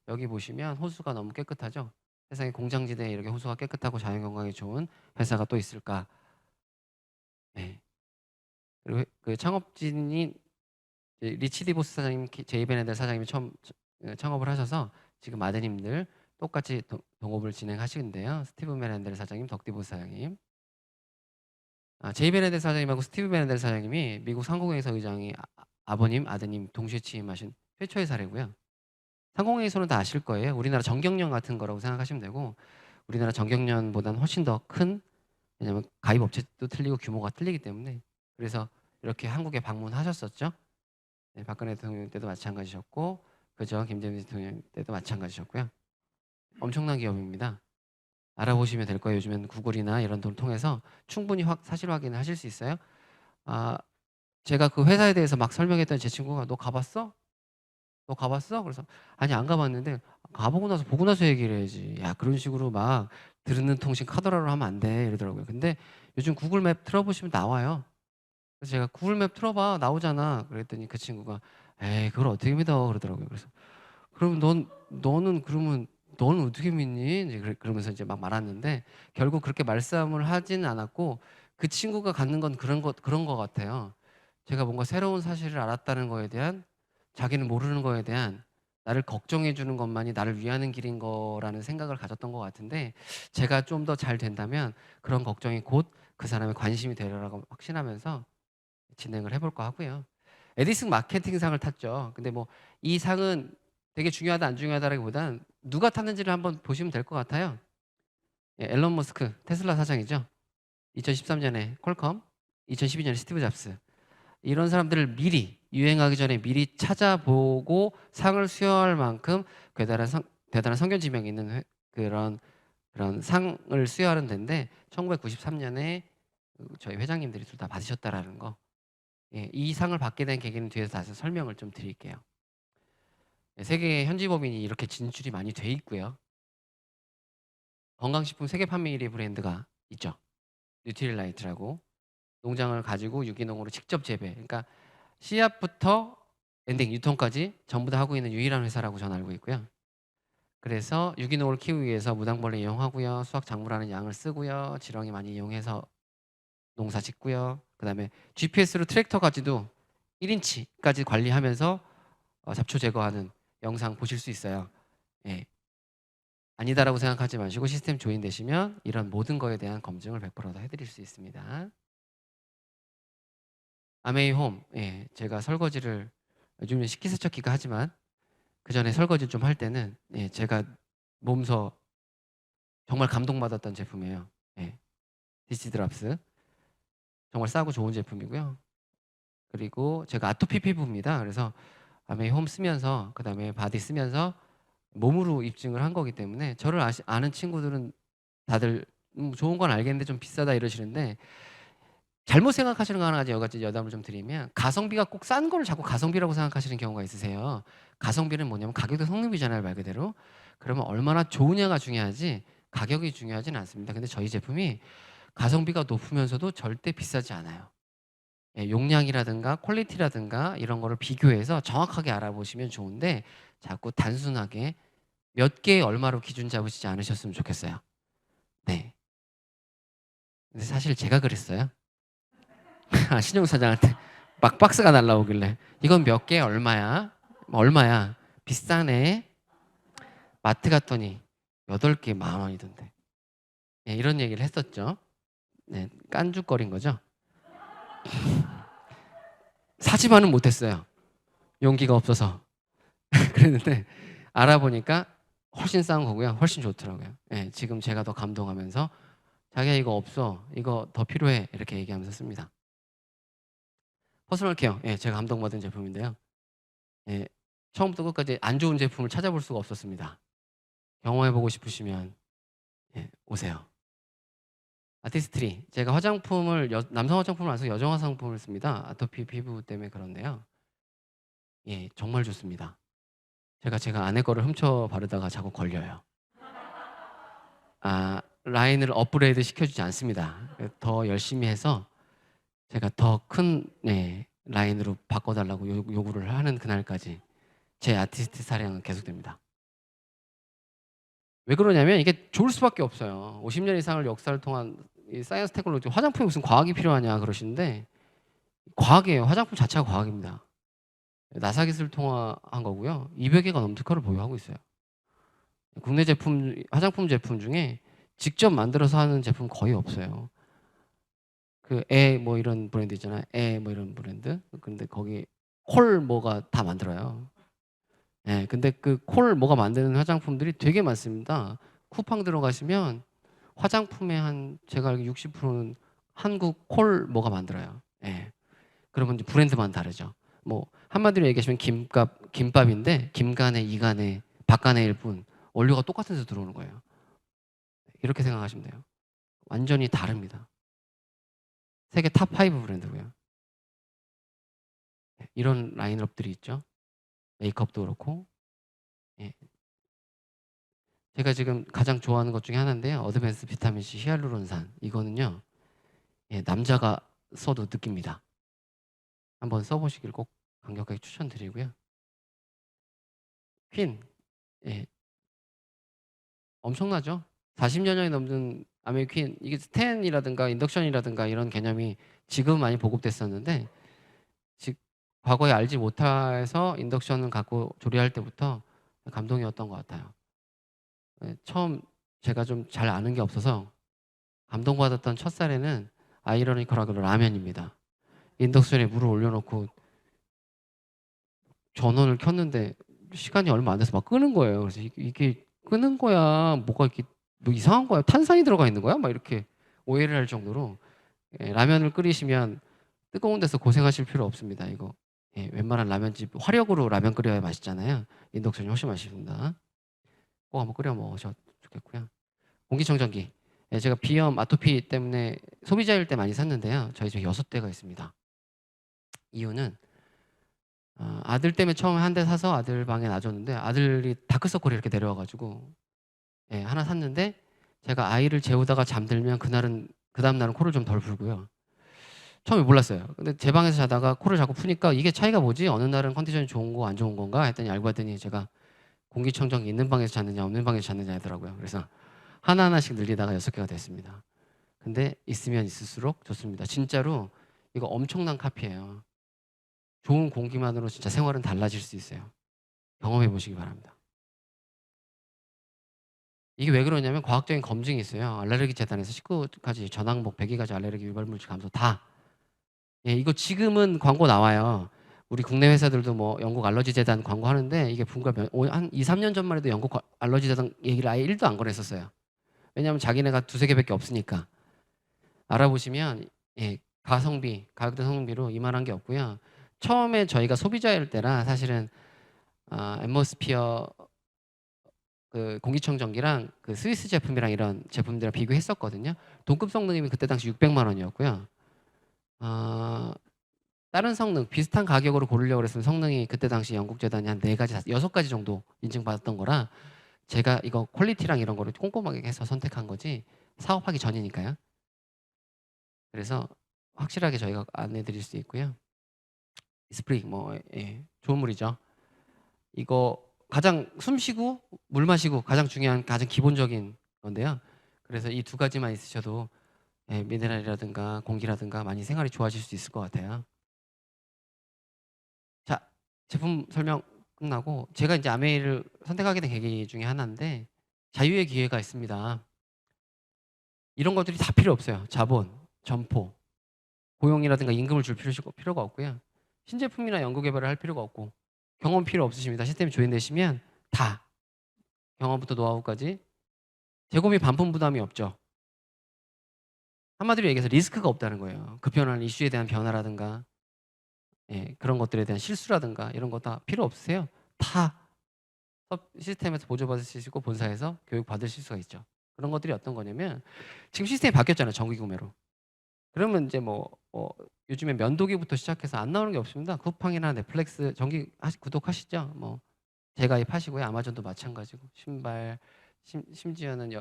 여기 보시면 호수가 너무 깨끗하죠. 세상에 공장지대에 이렇게 호수가 깨끗하고 자연 건강에 좋은 회사가 또 있을까? 네. 그리고 그 창업진인 리치 디보스 사장님, 제이 베네델 사장님이 처음 창업을 하셔서 지금 아드님들 똑같이 동업을 진행하시는데요. 스티브 베네델 사장님, 덕 디보스 사장님. 제이 베네델 사장님하고 스티브 베네델 사장님이 미국 상공회의소 의장이 아버님, 아드님 동시에 취임하신 최초의 사례고요. 상공회의소는 다 아실 거예요. 우리나라 정경련 같은 거라고 생각하시면 되고 우리나라 정경련보다는 훨씬 더 큰 왜냐하면 가입 업체도 틀리고 규모가 틀리기 때문에 그래서 이렇게 한국에 방문하셨었죠. 네, 박근혜 대통령 때도 마찬가지셨고 그죠 김대중 대통령 때도 마찬가지셨고요. 엄청난 기업입니다. 알아보시면 될 거예요. 요즘엔 구글이나 이런 걸 통해서 충분히 사실 확인을 하실 수 있어요. 아, 제가 그 회사에 대해서 막 설명했더니 제 친구가 너 가봤어? 너 가봤어? 그래서 아니 안 가봤는데 가보고 나서 보고 나서 얘기를 해야지. 야 그런 식으로 막 들은 통신 카더라로 하면 안 돼 이러더라고요. 근데 요즘 구글 맵 틀어보시면 나와요. 그래서 제가 구글 맵 틀어봐 나오잖아. 그랬더니 그 친구가 에이 그걸 어떻게 믿어 그러더라고요. 그래서 그럼 너는 그러면 너는 어떻게 믿니? 이제 그러면서 이제 막 말았는데 결국 그렇게 말싸움을 하지는 않았고 그 친구가 갖는 건 그런 거 같아요. 제가 뭔가 새로운 사실을 알았다는 거에 대한 자기는 모르는 거에 대한 나를 걱정해 주는 것만이 나를 위하는 길인 거라는 생각을 가졌던 것 같은데 제가 좀 더 잘 된다면 그런 걱정이 곧 그 사람의 관심이 되리라고 확신하면서 진행을 해 볼까 하고요. 에디슨 마케팅상을 탔죠. 근데 뭐 이 상은 되게 중요하다 안 중요하다라기보단 누가 탔는지를 한번 보시면 될 것 같아요. 예, 앨런 머스크 테슬라 사장이죠. 2013년에 퀄컴, 2012년에 스티브 잡스. 이런 사람들을 미리 유행하기 전에 미리 찾아보고 상을 수여할 만큼 대단한 성견지명이 있는 그런 상을 수여하는 데인데 1993년에 저희 회장님들이 둘 다 받으셨다라는 거. 예, 이 상을 받게 된 계기는 뒤에서 다시 설명을 좀 드릴게요. 예, 세계 현지 법인이 이렇게 진출이 많이 돼 있고요. 건강식품 세계 판매 1위 브랜드가 있죠. 뉴트릴라이트라고 농장을 가지고 유기농으로 직접 재배. 그러니까 씨앗부터 엔딩 유통까지 전부 다 하고 있는 유일한 회사라고 저는 알고 있고요. 그래서 유기농을 키우기 위해서 무당벌레 이용하고요. 수확 작물하는 양을 쓰고요. 지렁이 많이 이용해서 농사 짓고요. 그다음에 GPS로 트랙터까지도 1인치까지 관리하면서 잡초 제거하는 영상 보실 수 있어요. 예. 아니다라고 생각하지 마시고 시스템 조인되시면 이런 모든 거에 대한 검증을 100%다 해드릴 수 있습니다. 아메이 홈, 예, 제가 설거지를 요즘은 식기세척기가 하지만 그 전에 설거지 좀 할 때는 예, 제가 몸소 정말 감동받았던 제품이에요. 예, 디시드랍스 정말 싸고 좋은 제품이고요. 그리고 제가 아토피 피부입니다. 그래서 아메이 홈 쓰면서 그다음에 바디 쓰면서 몸으로 입증을 한 거기 때문에 저를 아는 친구들은 다들 좋은 건 알겠는데 좀 비싸다 이러시는데 잘못 생각하시는 거 하나 가지고 여러 가지 여담을 좀 드리면 가성비가 꼭 싼 거를 자꾸 가성비라고 생각하시는 경우가 있으세요. 가성비는 뭐냐면 가격도 성능비잖아요, 말 그대로. 그러면 얼마나 좋으냐가 중요하지 가격이 중요하지는 않습니다. 근데 저희 제품이 가성비가 높으면서도 절대 비싸지 않아요. 예, 용량이라든가 퀄리티라든가 이런 거를 비교해서 정확하게 알아보시면 좋은데 자꾸 단순하게 몇 개에 얼마로 기준 잡으시지 않으셨으면 좋겠어요. 네. 근데 사실 제가 그랬어요. 신용 사장한테 막 박스가 날라오길래 이건 몇 개에 얼마야? 얼마야? 비싸네. 마트 갔더니 8개 10,000원이던데. 예, 이런 얘기를 했었죠. 네, 깐죽거린 거죠. 사지만은 못했어요. 용기가 없어서. 그랬는데 알아보니까 훨씬 싼 거고요. 훨씬 좋더라고요. 예, 지금 제가 더 감동하면서 자기야 이거 없어. 이거 더 필요해. 이렇게 얘기하면서 씁니다. 퍼스널 케어. 예, 제가 감동받은 제품인데요. 예, 처음부터 끝까지 안 좋은 제품을 찾아볼 수가 없었습니다. 경험해보고 싶으시면 예, 오세요. 아티스트리. 제가 화장품을 남성 화장품을 안 쓰고 여성 화장품을 씁니다. 아토피 피부 때문에 그런데요. 예, 정말 좋습니다. 제가 아내 거를 훔쳐 바르다가 자꾸 걸려요. 라인을 업그레이드 시켜주지 않습니다. 더 열심히 해서 제가 더 큰 라인으로 바꿔달라고 요구를 하는 그날까지 제 아티스트 사랑은 계속됩니다. 왜 그러냐면 이게 좋을 수밖에 없어요. 50년 이상을 역사를 통한 이 사이언스 테크놀로지 화장품에 무슨 과학이 필요하냐 그러시는데 과학이에요. 화장품 자체가 과학입니다. 나사 기술 통화한 거고요. 200개가 넘는 특허를 보유하고 있어요. 국내 제품 화장품 제품 중에 직접 만들어서 하는 제품 거의 없어요. 뭐 이런 브랜드 있잖아요. 뭐 이런 브랜드. 근데 거기 콜 뭐가 다 만들어요. 예, 근데 그 콜 뭐가 만드는 화장품들이 되게 많습니다. 쿠팡 들어가시면 화장품의 한 제가 알기로 60%는 한국 콜 뭐가 만들어요. 예. 그러면 이제 브랜드만 다르죠. 뭐 한마디로 얘기하시면 김밥인데 김간에 이간에 박간에일 뿐 원료가 똑같은 데서 들어오는 거예요. 이렇게 생각하시면 돼요. 완전히 다릅니다. 세계 탑5 브랜드고요. 이런 라인업들이 있죠. 메이크업도 그렇고. 예. 제가 지금 가장 좋아하는 것 중에 하나인데요. 어드밴스 비타민C 히알루론산. 이거는요. 예, 남자가 써도 느낍니다. 한번 써보시길 꼭 강력하게 추천드리고요. 퀸. 예, 엄청나죠? 40여 년이 넘는 아메리퀸 이게 스텐이라든가 인덕션이라든가 이런 개념이 지금 많이 보급됐었는데 과거에 알지 못해서 인덕션을 갖고 조리할 때부터 감동이었던 것 같아요. 예, 처음 제가 좀 잘 아는 게 없어서 감동받았던 첫 사례는 아이러니컬하게도 라면입니다. 인덕션에 물을 올려놓고 전원을 켰는데 시간이 얼마 안 돼서 막 끄는 거예요. 그래서 이게 끄는 거야 뭐가 이렇게 뭐 이상한 거야 탄산이 들어가 있는 거야 막 이렇게 오해를 할 정도로 예, 라면을 끓이시면 뜨거운 데서 고생하실 필요 없습니다. 이거 예, 웬만한 라면집 화력으로 라면 끓여야 맛있잖아요. 인덕션이 훨씬 맛있습니다. 꼭 한번 끓여 먹으셔도 좋겠고요. 공기청정기. 예, 제가 비염, 아토피 때문에 소비자일 때 많이 샀는데요. 저희 집에 6대가 있습니다. 이유는 아들 때문에 처음에 한 대 사서 아들 방에 놔줬는데 아들이 다크서클이 이렇게 내려와가지고 예, 하나 샀는데 제가 아이를 재우다가 잠들면 그 다음 날은 코를 좀 덜 풀고요. 처음에 몰랐어요. 근데 제 방에서 자다가 코를 자꾸 푸니까 이게 차이가 뭐지? 어느 날은 컨디션이 좋은 거 안 좋은 건가? 했더니 알고 봤더니 제가 공기청정기 있는 방에서 잤느냐 없는 방에서 잤느냐 하더라고요. 그래서 하나하나씩 늘리다가 6개가 됐습니다. 근데 있으면 있을수록 좋습니다. 진짜로 이거 엄청난 카피예요. 좋은 공기만으로 진짜 생활은 달라질 수 있어요. 경험해 보시기 바랍니다. 이게 왜 그러냐면 과학적인 검증이 있어요. 알레르기 재단에서 19가지 전항목 102가지 알레르기 유발물질 감소 다. 예, 이거 지금은 광고 나와요. 우리 국내 회사들도 뭐 영국 알러지 재단 광고하는데 이게 불과 한 2, 3년 전만 해도 영국 알러지 재단 얘기를 아예 1도 안 꺼냈었어요. 왜냐하면 자기네가 두세 개밖에 없으니까. 알아보시면 예, 가격대 성능비로 이만한 게 없고요. 처음에 저희가 소비자일 때라 사실은 앰모스피어 그 공기청정기랑 그 스위스 제품이랑 이런 제품들이랑 비교했었거든요. 동급 성능이면 그때 당시 600만 원이었고요. 다른 성능 비슷한 가격으로 고르려고 그랬으면 성능이 그때 당시 영국 재단이 한 4가지, 6가지 정도 인증받았던 거라 제가 이거 퀄리티랑 이런 거를 꼼꼼하게 해서 선택한 거지 사업하기 전이니까요. 그래서 확실하게 저희가 안내 드릴 수 있고요. 스프링 뭐 좋은 물이죠. 이거 가장 숨 쉬고 물 마시고 가장 중요한 가장 기본적인 건데요. 그래서 이 2가지만 있으셔도 미네랄이라든가 공기라든가 많이 생활이 좋아질 수 있을 것 같아요. 자, 제품 설명 끝나고 제가 이제 아메이를 선택하게 된 계기 중에 하나인데 자유의 기회가 있습니다. 이런 것들이 다 필요 없어요. 자본, 점포, 고용이라든가 임금을 줄 필요가 없고요. 신제품이나 연구 개발을 할 필요가 없고 경험 필요 없으십니다. 시스템이 조인되시면 다 경험부터 노하우까지 재고비 반품 부담이 없죠. 한마디로 얘기해서 리스크가 없다는 거예요. 급변하는 이슈에 대한 변화라든가 그런 것들에 대한 실수라든가 이런 거 다 필요 없으세요. 다 시스템에서 보조받을 수 있고 본사에서 교육 받으실 수가 있죠. 그런 것들이 어떤 거냐면 지금 시스템이 바뀌었잖아요. 정기 구매로. 그러면 이제 요즘에 면도기부터 시작해서 안 나오는 게 없습니다. 쿠팡이나 넷플릭스 정기 구독하시죠? 뭐 재가입하시고요. 아마존도 마찬가지고 신발 심지어는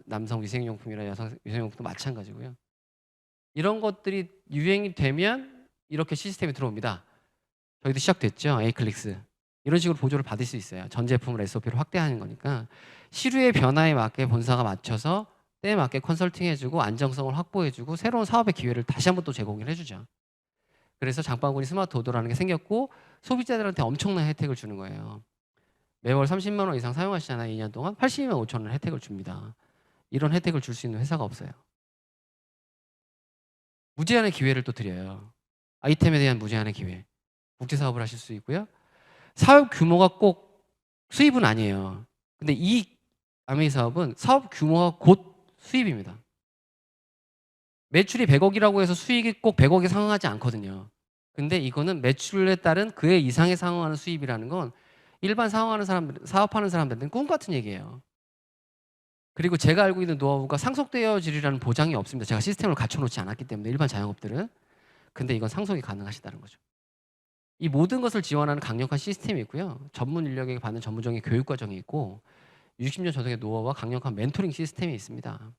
남성 위생용품이나 여성 위생용품도 마찬가지고요. 이런 것들이 유행이 되면 이렇게 시스템이 들어옵니다. 저희도 시작됐죠. 에이클릭스. 이런 식으로 보조를 받을 수 있어요. 전 제품을 SOP로 확대하는 거니까 시류의 변화에 맞게 본사가 맞춰서 때에 맞게 컨설팅해주고 안정성을 확보해주고 새로운 사업의 기회를 다시 한번 또 제공을 해주죠. 그래서 장바구니 스마트 오더라는 게 생겼고 소비자들한테 엄청난 혜택을 주는 거예요. 매월 30만 원 이상 사용하시잖아요. 2년 동안 82만 5천 원 혜택을 줍니다. 이런 혜택을 줄 수 있는 회사가 없어요. 무제한의 기회를 또 드려요. 아이템에 대한 무제한의 기회. 국제 사업을 하실 수 있고요. 사업 규모가 꼭 수입은 아니에요. 근데 이 아메이 사업은 사업 규모가 곧 수입입니다. 매출이 100억이라고 해서 수익이 꼭 100억에 상응하지 않거든요. 근데 이거는 매출에 따른 그에 이상에 상응하는 수입이라는 건 일반 사업하는 사람들은 꿈 같은 얘기예요. 그리고 제가 알고 있는 노하우가 상속되어지리라는 보장이 없습니다. 제가 시스템을 갖춰놓지 않았기 때문에 일반 자영업들은. 근데 이건 상속이 가능하시다는 거죠. 이 모든 것을 지원하는 강력한 시스템이 있고요. 전문 인력에게 받는 전문적인 교육 과정이 있고 60년 전통의 노하우와 강력한 멘토링 시스템이 있습니다.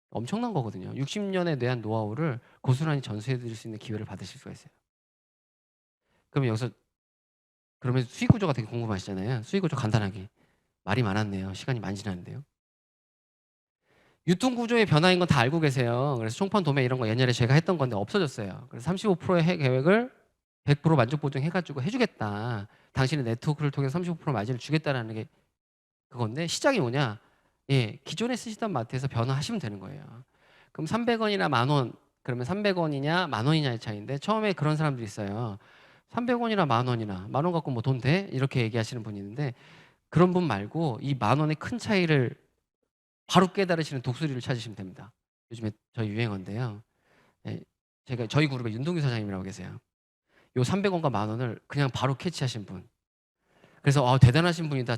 엄청난 거거든요. 60년에 대한 노하우를 고스란히 전수해 드릴 수 있는 기회를 받으실 수가 있어요. 그러면 여기서 그러면 수익 구조가 되게 궁금하시잖아요. 수익 구조 간단하게. 말이 많았네요. 시간이 많이 지났는데요. 유통 구조의 변화인 건 다 알고 계세요. 그래서 총판 도매 이런 거 옛날에 제가 했던 건데 없어졌어요. 그래서 35%의 계획을 100% 만족 보증 해가지고 해주겠다. 당신의 네트워크를 통해서 35% 마진을 주겠다라는 게 그건데 시작이 뭐냐? 기존에 쓰시던 마트에서 변화하시면 되는 거예요. 그럼 300원이나 만 원, 그러면 300원이냐 만 원이냐의 차이인데 처음에 그런 사람들이 있어요. 300원이나 만 원이나 만 원 갖고 뭐 돈 돼? 이렇게 얘기하시는 분이 있는데 그런 분 말고 이 만 원의 큰 차이를 바로 깨달으시는 독수리를 찾으시면 됩니다. 요즘에 저희 유행어인데요. 제가 저희 그룹에 윤동규 사장님이라고 계세요. 요 300원과 만 원을 그냥 바로 캐치하신 분. 그래서 대단하신 분이다.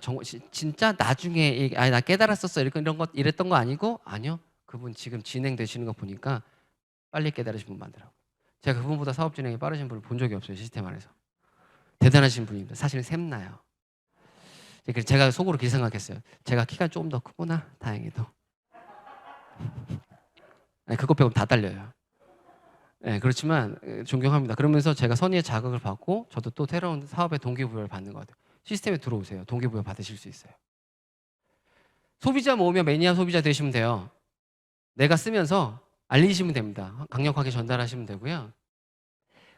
진짜 나중에 나 깨달았었어. 이랬던 거 아니고 아니요. 그분 지금 진행되시는 거 보니까 빨리 깨달으신 분 많더라고요. 제가 그분보다 사업 진행이 빠르신 분을 본 적이 없어요. 시스템 안에서. 대단하신 분입니다. 사실은 샘나요. 그래서 제가 속으로 그렇게 생각했어요. 제가 키가 조금 더 크구나. 다행히도. 그것 빼고 다 딸려요. 그렇지만 존경합니다. 그러면서 제가 선의의 자극을 받고 저도 또 새로운 사업의 동기부여를 받는 것 같아요. 시스템에 들어오세요. 동기부여 받으실 수 있어요. 소비자 모으면 매니아 소비자 되시면 돼요. 내가 쓰면서 알리시면 됩니다. 강력하게 전달하시면 되고요.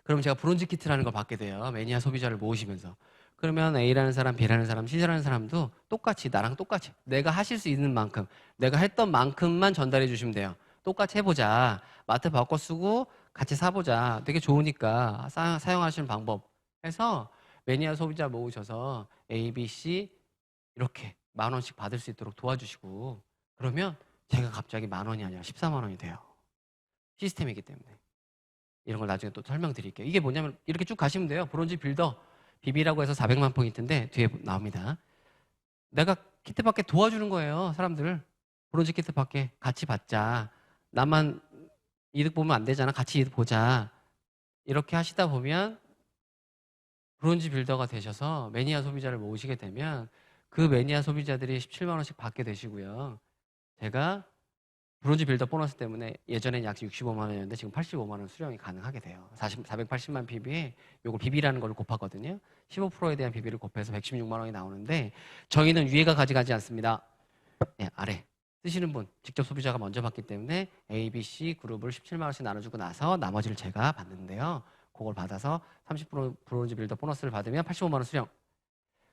그럼 제가 브론즈 키트라는 걸 받게 돼요. 매니아 소비자를 모으시면서. 그러면 A라는 사람, B라는 사람, C라는 사람도 똑같이 나랑 똑같이 내가 하실 수 있는 만큼 내가 했던 만큼만 전달해 주시면 돼요. 똑같이 해보자. 마트 바꿔 쓰고 같이 사보자. 되게 좋으니까 사용하시는 방법 해서 매니아 소비자 모으셔서 A, B, C 이렇게 10,000원씩 받을 수 있도록 도와주시고 그러면 제가 갑자기 10,000원이 아니라 14만 원이 돼요. 시스템이기 때문에. 이런 걸 나중에 또 설명드릴게요. 이게 뭐냐면 이렇게 쭉 가시면 돼요. 브론즈 빌더 BB라고 해서 400만 포인트인데 뒤에 나옵니다. 내가 키트 받게 도와주는 거예요. 사람들을. 브론즈 키트 받게 같이 받자. 나만 이득 보면 안 되잖아. 같이 이득 보자. 이렇게 하시다 보면 브론즈 빌더가 되셔서 매니아 소비자를 모으시게 되면 그 매니아 소비자들이 17만 원씩 받게 되시고요. 제가 브론즈 빌더 보너스 때문에 예전엔 약 65만 원이었는데 지금 85만 원 수령이 가능하게 돼요. 480만 PB에 요걸 비비라는 걸 곱하거든요. 15%에 대한 비비를 곱해서 116만 원이 나오는데 저희는 위에가 가져가지 않습니다. 네, 아래. 쓰시는 분, 직접 소비자가 먼저 받기 때문에 A, B, C 그룹을 17만 원씩 나눠주고 나서 나머지를 제가 받는데요. 그걸 받아서 30% 브론즈 빌더 보너스를 받으면 85만 원 수령.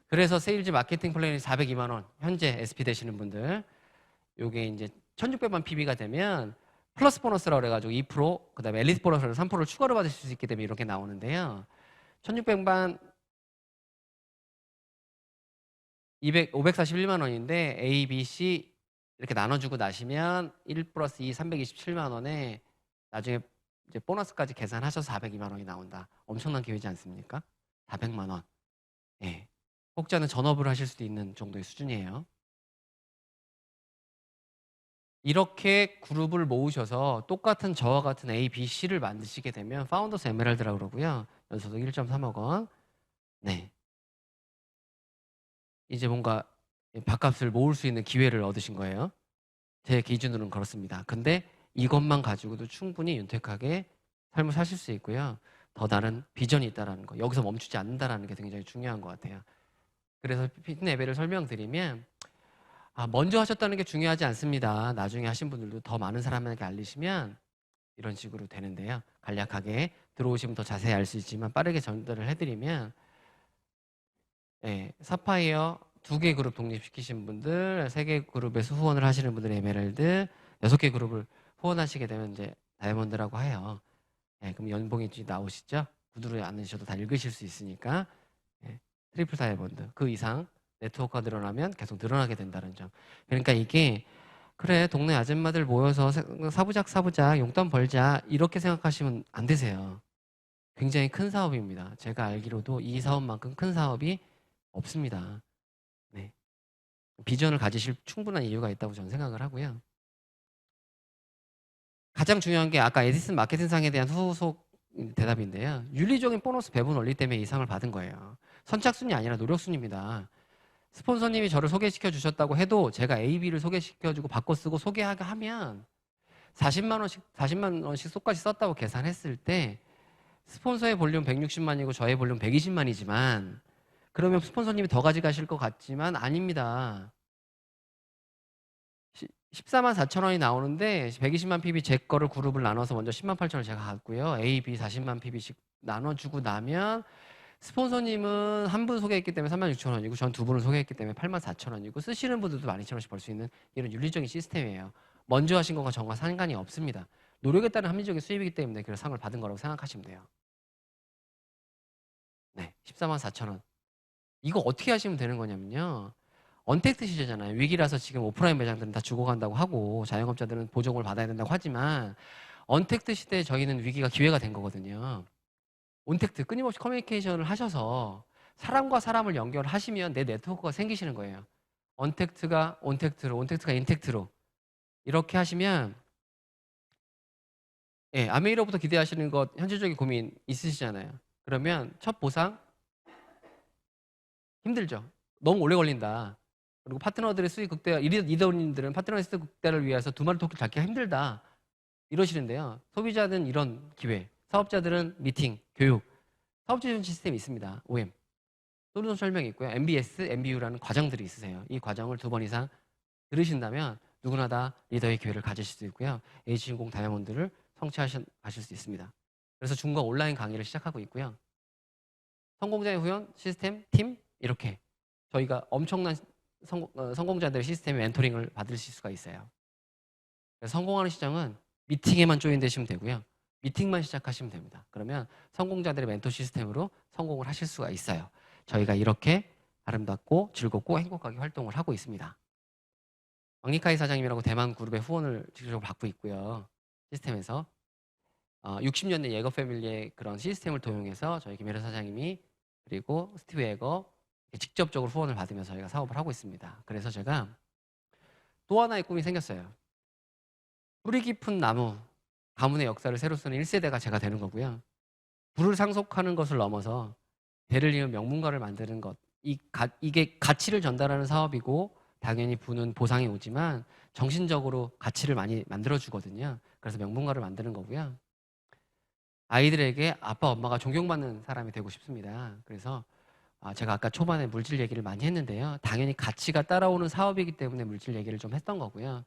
그래서 세일즈 마케팅 플랜이 402만 원. 현재 SP 되시는 분들. 요게 이제 1600만 PB가 되면 플러스 보너스라고 그래가지고 2%, 그 다음에 엘리트 보너스를 3%를 추가로 받으실 수 있기 때문에 이렇게 나오는데요. 1600만 541만 원인데 A, B, C 이렇게 나눠주고 나시면 1 플러스 2 327만 원에 나중에 이제 보너스까지 계산하셔서 402만 원이 나온다. 엄청난 기회지 않습니까? 400만 원. 예. 혹자는 전업을 하실 수도 있는 정도의 수준이에요. 이렇게 그룹을 모으셔서 똑같은 저와 같은 A, B, C를 만드시게 되면 파운더스 에메랄드라고 그러고요. 연소득 1.3억 원. 네. 이제 뭔가 밥값을 모을 수 있는 기회를 얻으신 거예요. 제 기준으로는 그렇습니다. 근데 이것만 가지고도 충분히 윤택하게 삶을 사실 수 있고요. 더 다른 비전이 있다는 거. 여기서 멈추지 않는다는 게 굉장히 중요한 것 같아요. 그래서 피트 레벨을 설명드리면 먼저 하셨다는 게 중요하지 않습니다. 나중에 하신 분들도 더 많은 사람에게 알리시면 이런 식으로 되는데요. 간략하게 들어오시면 더 자세히 알 수 있지만 빠르게 전달을 해드리면 사파이어 2개 그룹 독립시키신 분들, 3개 그룹에서 후원을 하시는 분들 에메랄드, 6개 그룹을 후원하시게 되면 이제 다이아몬드라고 해요. 그럼 연봉이 나오시죠? 구두를 안 넣으셔도 다 읽으실 수 있으니까 트리플 다이아몬드. 그 이상 네트워크가 늘어나면 계속 늘어나게 된다는 점. 그러니까 이게 그래 동네 아줌마들 모여서 사부작 용돈 벌자 이렇게 생각하시면 안 되세요. 굉장히 큰 사업입니다. 제가 알기로도 이 사업만큼 큰 사업이 없습니다. 네. 비전을 가지실 충분한 이유가 있다고 저는 생각을 하고요. 가장 중요한 게 아까 에디슨 마케팅상에 대한 후속 대답인데요. 윤리적인 보너스 배분 원리 때문에 이 상을 받은 거예요. 선착순이 아니라 노력순입니다. 스폰서님이 저를 소개시켜 주셨다고 해도 제가 A, B를 소개시켜주고 바꿔 쓰고 소개하게 하면 40만 원씩 속까지 썼다고 계산했을 때 스폰서의 볼륨 160만이고 저의 볼륨 120만이지만 그러면 스폰서님이 더 가져가실 것 같지만 아닙니다. 14만 4천 원이 나오는데 120만 PB 제 거를 그룹을 나눠서 먼저 10만 8천 원 제가 갖고요. A, B 40만 PB씩 나눠주고 나면 스폰서님은 한 분 소개했기 때문에 3만 6천 원이고 전 두 분을 소개했기 때문에 8만 4천 원이고 쓰시는 분들도 12,000원씩 벌 수 있는 이런 윤리적인 시스템이에요. 먼저 하신 것과 정과 상관이 없습니다. 노력에 따른 합리적인 수입이기 때문에 그 상을 받은 거라고 생각하시면 돼요. 네, 14만 4천 원. 이거 어떻게 하시면 되는 거냐면요. 언택트 시대잖아요. 위기라서 지금 오프라인 매장들은 다 죽어간다고 하고 자영업자들은 보조금을 받아야 된다고 하지만 언택트 시대에 저희는 위기가 기회가 된 거거든요. 온택트 끊임없이 커뮤니케이션을 하셔서 사람과 사람을 연결하시면 내 네트워크가 생기시는 거예요. 언택트가 온택트로, 온택트가 인택트로 이렇게 하시면 아메이로부터 기대하시는 것 현실적인 고민 있으시잖아요. 그러면 첫 보상 힘들죠. 너무 오래 걸린다. 그리고 파트너들의 수익 극대화, 리더님들은 파트너의 수익 극대화를 위해서 두 마리 토끼를 잡기가 힘들다. 이러시는데요. 소비자는 이런 기회, 사업자들은 미팅, 교육, 사업지원 시스템이 있습니다. OM. 솔루션 설명이 있고요. MBS, MBU라는 과정들이 있으세요. 이 과정을 2번 이상 들으신다면 누구나 다 리더의 기회를 가지실 수 있고요. H인공 다이아몬드를 성취하실 수 있습니다. 그래서 중과 온라인 강의를 시작하고 있고요. 성공자의 후원, 시스템, 팀 이렇게 저희가 엄청난 성공자들의 시스템의 멘토링을 받으실 수가 있어요. 그래서 성공하는 시장은 미팅에만 조인되시면 되고요. 미팅만 시작하시면 됩니다. 그러면 성공자들의 멘토 시스템으로 성공을 하실 수가 있어요. 저희가 이렇게 아름답고 즐겁고 행복하게 활동을 하고 있습니다. 왕리카이 사장님이라고 대만 그룹의 후원을 직접적으로 받고 있고요. 시스템에서 60년 된 예거 패밀리의 그런 시스템을 도용해서 저희 김혜려 사장님이 그리고 스티브 예거 직접적으로 후원을 받으면서 저희가 사업을 하고 있습니다. 그래서 제가 또 하나의 꿈이 생겼어요. 뿌리 깊은 나무, 가문의 역사를 새로 쓰는 1세대가 제가 되는 거고요. 부를 상속하는 것을 넘어서 대를 이은 명문가를 만드는 것. 이게 가치를 전달하는 사업이고 당연히 부는 보상이 오지만 정신적으로 가치를 많이 만들어 주거든요. 그래서 명문가를 만드는 거고요. 아이들에게 아빠, 엄마가 존경받는 사람이 되고 싶습니다. 그래서 제가 아까 초반에 물질 얘기를 많이 했는데요. 당연히 가치가 따라오는 사업이기 때문에 물질 얘기를 좀 했던 거고요.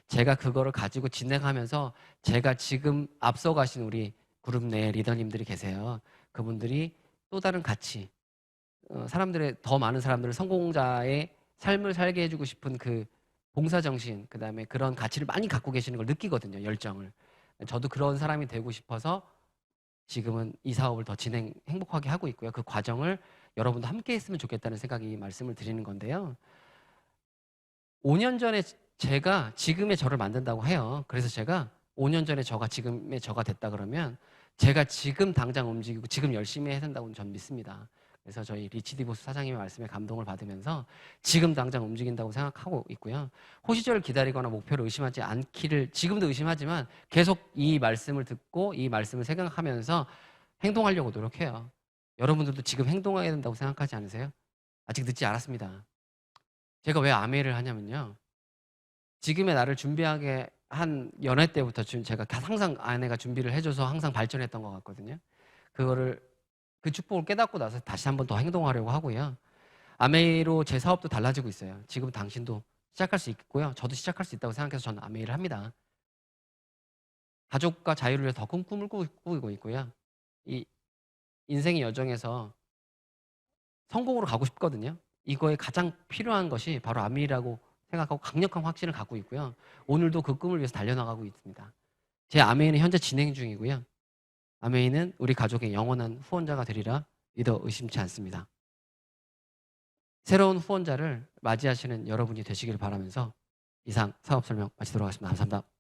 제가 그거를 가지고 진행하면서 제가 지금 앞서가신 우리 그룹 내 리더님들이 계세요. 그분들이 또 다른 가치, 사람들의 더 많은 사람들을 성공자의 삶을 살게 해주고 싶은 그 봉사 정신, 그다음에 그런 가치를 많이 갖고 계시는 걸 느끼거든요. 열정을. 저도 그런 사람이 되고 싶어서 지금은 이 사업을 더 행복하게 하고 있고요. 그 과정을 여러분도 함께 했으면 좋겠다는 생각이 말씀을 드리는 건데요. 5년 전에 제가 지금의 저를 만든다고 해요. 그래서 제가 5년 전에 저가 지금의 저가 됐다 그러면 제가 지금 당장 움직이고 지금 열심히 해야 된다고 전 믿습니다. 그래서 저희 리치디보스 사장님의 말씀에 감동을 받으면서 지금 당장 움직인다고 생각하고 있고요. 호시절을 기다리거나 목표를 의심하지 않기를 지금도 의심하지만 계속 이 말씀을 듣고 이 말씀을 생각하면서 행동하려고 노력해요. 여러분들도 지금 행동해야 된다고 생각하지 않으세요? 아직 늦지 않았습니다. 제가 왜 아메를 하냐면요. 지금의 나를 준비하게 한 연애 때부터 제가 항상 아내가 준비를 해줘서 항상 발전했던 것 같거든요. 그 축복을 깨닫고 나서 다시 한번 더 행동하려고 하고요. 아메이로 제 사업도 달라지고 있어요. 지금 당신도 시작할 수 있고요. 저도 시작할 수 있다고 생각해서 저는 아메이를 합니다. 가족과 자유를 위해서 더 큰 꿈을 꾸고 있고요. 이 인생의 여정에서 성공으로 가고 싶거든요. 이거에 가장 필요한 것이 바로 아메이라고 생각하고 강력한 확신을 갖고 있고요. 오늘도 그 꿈을 위해서 달려나가고 있습니다. 제 아메이는 현재 진행 중이고요. 아메이는 우리 가족의 영원한 후원자가 되리라 믿어 의심치 않습니다. 새로운 후원자를 맞이하시는 여러분이 되시길 바라면서 이상 사업 설명 마치도록 하겠습니다. 감사합니다.